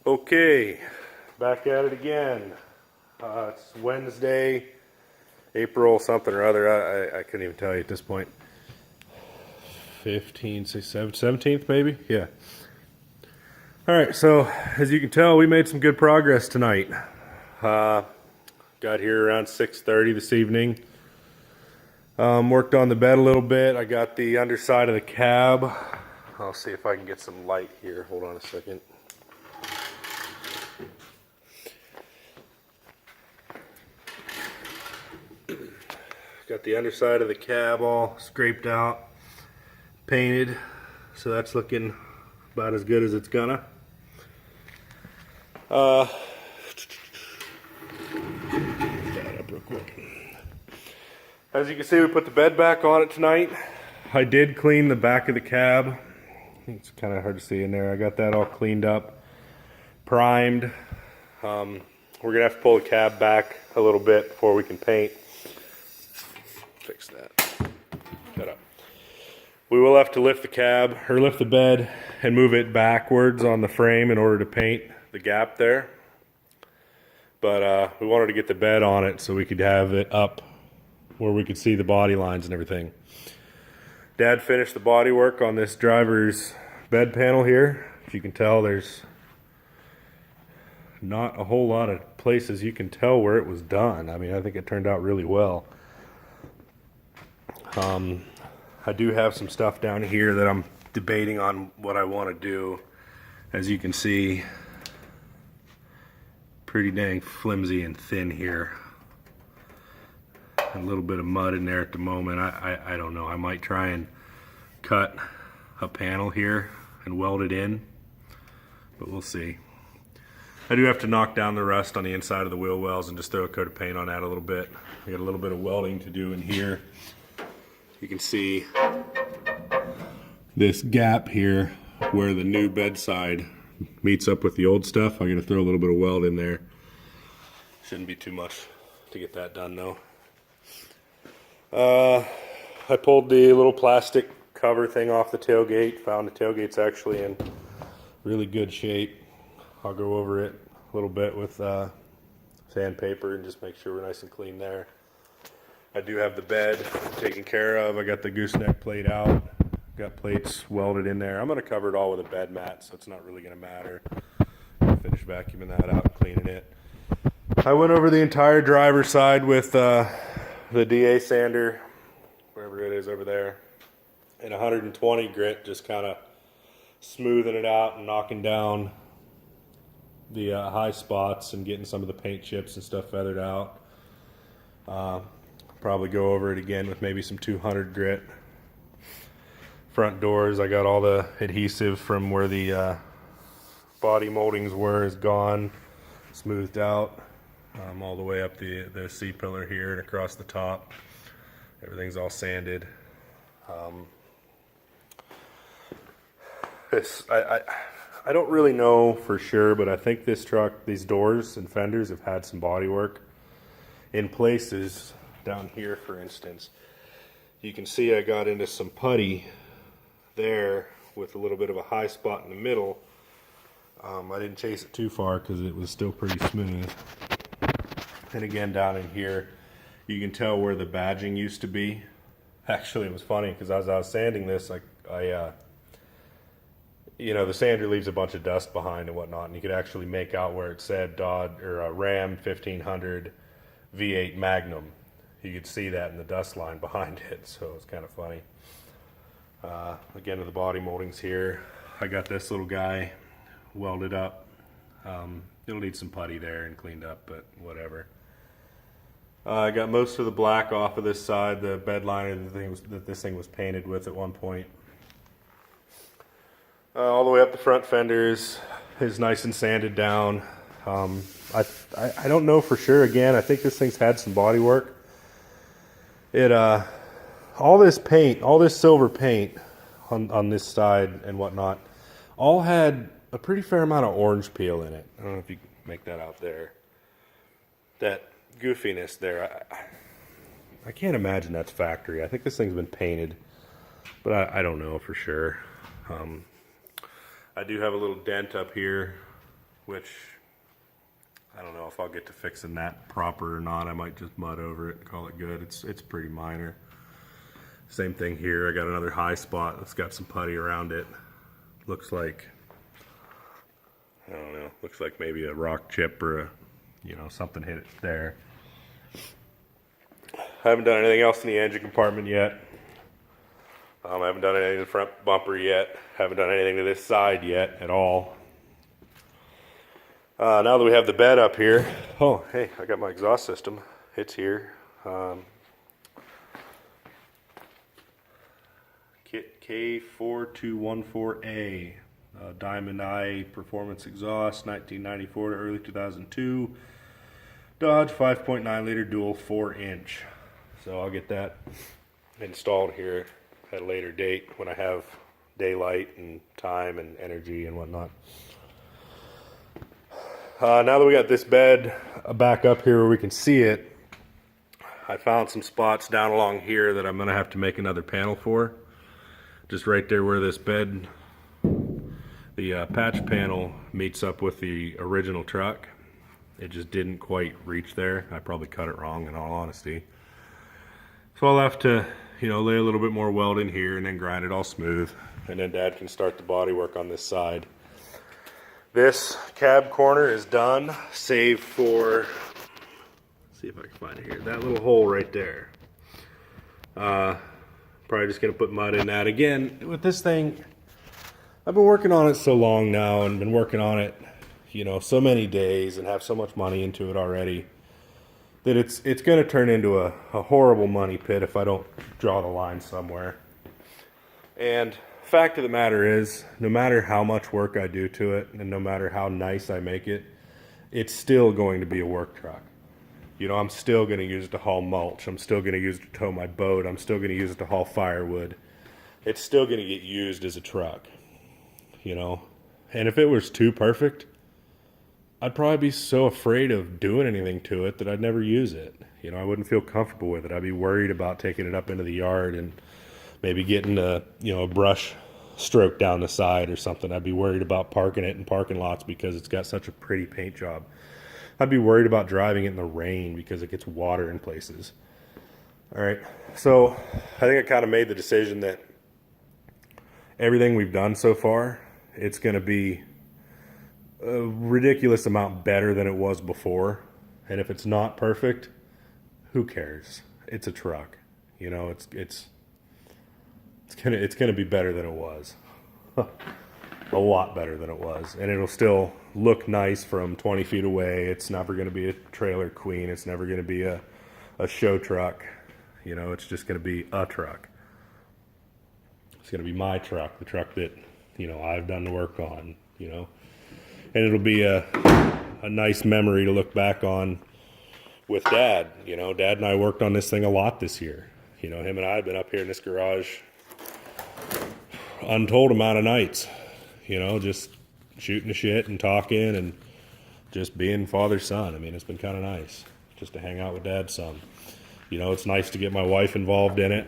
Okay, back at it again. It's Wednesday, April something or other. I couldn't even tell you at this point. 15th, 17th maybe? Yeah. Alright, so as you can tell, we made some good progress tonight. Got here around 6:30 this evening. Worked on the bed a little bit. I got the underside of the cab. I'll see if I can get some light here. Hold on a second. Got the underside of the cab all scraped out, painted, so that's looking about as good as it's gonna. That up real quick. As you can see, we put the bed back on it tonight. I did clean the back of the cab. It's kind of hard to see in there. I got that all cleaned up, primed. We're gonna have to pull the cab back a little bit before we can paint. Fix that. Shut up. We will have to lift the cab, or lift the bed, and move it backwards on the frame in order to paint the gap there. But we wanted to get the bed on it so we could have it up where we could see the body lines and everything. Dad finished the body work on this driver's bed panel here. If you can tell, there's not a whole lot of places you can tell where it was done. I mean, I think it turned out really well. I do have some stuff down here that I'm debating on what I want to do. As you can see, pretty dang flimsy and thin here. A little bit of mud in there at the moment. I don't know. I might try and cut a panel here and weld it in, but we'll see. I do have to knock down the rust on the inside of the wheel wells and just throw a coat of paint on that a little bit. I got a little bit of welding to do in here. You can see this gap here where the new bedside meets up with the old stuff. I'm going to throw a little bit of weld in there. Shouldn't be too much to get that done though. I pulled the little plastic cover thing off the tailgate. Found the tailgate's actually in really good shape. I'll go over it a little bit with sandpaper and just make sure we're nice and clean there. I do have the bed taken care of. I got the gooseneck plate out. Got plates welded in there. I'm going to cover it all with a bed mat, so it's not really going to matter. I'll finish vacuuming that out and cleaning it. I went over the entire driver's side with the DA sander, wherever it is over there, and 120 grit, just kind of smoothing it out and knocking down the high spots and getting some of the paint chips and stuff feathered out. Probably go over it again with maybe some 200 grit. Front doors, I got all the adhesive from where the body moldings were is gone, smoothed out, all the way up the C-pillar here and across the top. Everything's all sanded. I don't really know for sure, but I think this truck, these doors and fenders have had some body work in places. Down here, for instance, you can see I got into some putty there with a little bit of a high spot in the middle. I didn't chase it too far because it was still pretty smooth. And again, down in here, you can tell where the badging used to be. Actually, it was funny because as I was sanding this, you know, the sander leaves a bunch of dust behind and whatnot, and you could actually make out where it said Dodge or Ram 1500 V8 Magnum. You could see that in the dust line behind it, so it's kind of funny. Again, to the body moldings here, I got this little guy welded up. It'll need some putty there and cleaned up, but whatever. I got most of the black off of this side, the bed liner that this thing was painted with at one point. All the way up the front fenders is nice and sanded down. I don't know for sure. Again, I think this thing's had some body work. All this paint, all this silver paint on this side and whatnot, all had a pretty fair amount of orange peel in it. I don't know if you can make that out there. That goofiness there, I can't imagine that's factory. I think this thing's been painted, but I don't know for sure. I do have a little dent up here which I don't know if I'll get to fixing that proper or not. I might just mud over it and call it good. It's pretty minor. Same thing here. I got another high spot that's got some putty around it. Looks like, I don't know, looks like maybe a rock chip or a, you know, something hit it there. I haven't done anything else in the engine compartment yet. I haven't done anything to the front bumper yet. Haven't done anything to this side yet at all. Now that we have the bed up here, oh, hey, I got my exhaust system. It's here. Kit K4214A, Diamond Eye Performance Exhaust, 1994 to early 2002. Dodge 5.9 liter dual 4-inch. So I'll get that installed here at a later date when I have daylight and time and energy and whatnot. Now that we got this bed back up here where we can see it, I found some spots down along here that I'm going to have to make another panel for. Just right there where this bed, the patch panel meets up with the original truck. It just didn't quite reach there. I probably cut it wrong in all honesty. So I'll have to, you know, lay a little bit more weld in here and then grind it all smooth. And then Dad can start the body work on this side. This cab corner is done, save for, let's see if I can find it here, that little hole right there. Probably just gonna put mud in that. Again, with this thing, I've been working on it so long now and been working on it, you know, so many days and have so much money into it already that it's gonna turn into a horrible money pit if I don't draw the line somewhere. And fact of the matter is, no matter how much work I do to it and no matter how nice I make it, it's still going to be a work truck. You know, I'm still going to use it to haul mulch. I'm still going to use it to tow my boat. I'm still going to use it to haul firewood. It's still going to get used as a truck, you know. And if it was too perfect, I'd probably be so afraid of doing anything to it that I'd never use it. You know, I wouldn't feel comfortable with it. I'd be worried about taking it up into the yard and maybe getting a, you know, a brush stroke down the side or something. I'd be worried about parking it in parking lots because it's got such a pretty paint job. I'd be worried about driving it in the rain because it gets water in places. All right, so I think I kind of made the decision that everything we've done so far, it's going to be a ridiculous amount better than it was before. And if it's not perfect, who cares? It's a truck. You know, it's gonna be better than it was. A lot better than it was. And it'll still look nice from 20 feet away. It's never gonna be a trailer queen. It's never gonna be a show truck. You know, it's just gonna be a truck. It's gonna be my truck, the truck that, you know, I've done the work on, you know. And it'll be a nice memory to look back on with Dad. You know, Dad and I worked on this thing a lot this year. You know, him and I have been up here in this garage untold amount of nights, you know, just shooting the shit and talking and just being father-son. I mean, it's been kind of nice just to hang out with Dad some. You know, it's nice to get my wife involved in it.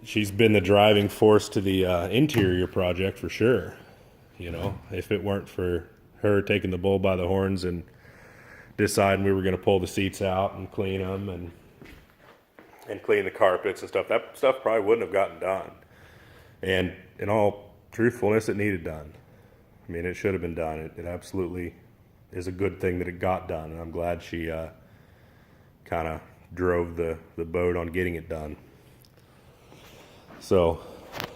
She's been the driving force to the interior project for sure. You know, if it weren't for her taking the bull by the horns and deciding we were going to pull the seats out and clean them and clean the carpets and stuff, that stuff probably wouldn't have gotten done. And in all truthfulness, it needed done. I mean, it should have been done. It absolutely is a good thing that it got done, and I'm glad she kind of drove the boat on getting it done. So,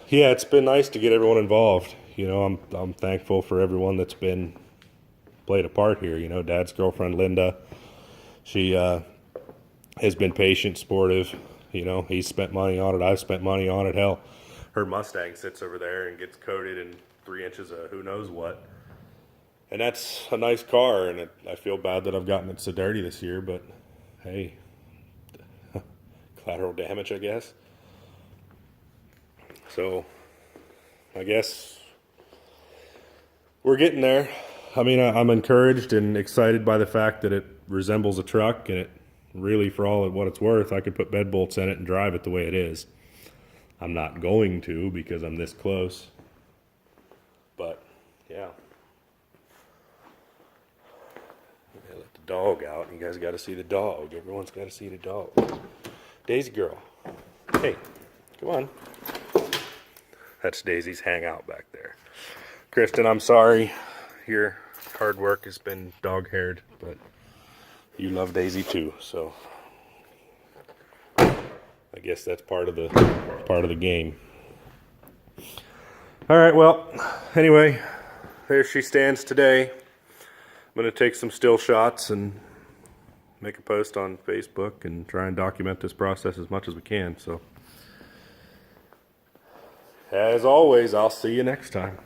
yeah, it's been nice to get everyone involved. You know, I'm thankful for everyone that's been played a part here. You know, Dad's girlfriend, Linda, she has been patient, supportive. You know, he's spent money on it. I've spent money on it. Hell, her Mustang sits over there and gets coated in 3 inches of who knows what. And that's a nice car, and I feel bad that I've gotten it so dirty this year, but hey, collateral damage, I guess. So, I guess we're getting there. I mean, I'm encouraged and excited by the fact that it resembles a truck, and it really, for all of what it's worth, I could put bed bolts in it and drive it the way it is. I'm not going to because I'm this close, but Yeah. They let the dog out. You guys got to see the dog. Everyone's got to see the dog. Daisy girl. Hey, come on. That's Daisy's hangout back there. Kristen, I'm sorry. Your hard work has been dog-haired, but you love Daisy too, so I guess that's part of the game. All right, well, anyway, there she stands today. I'm going to take some still shots and make a post on Facebook and try and document this process as much as we can. So, as always, I'll see you next time.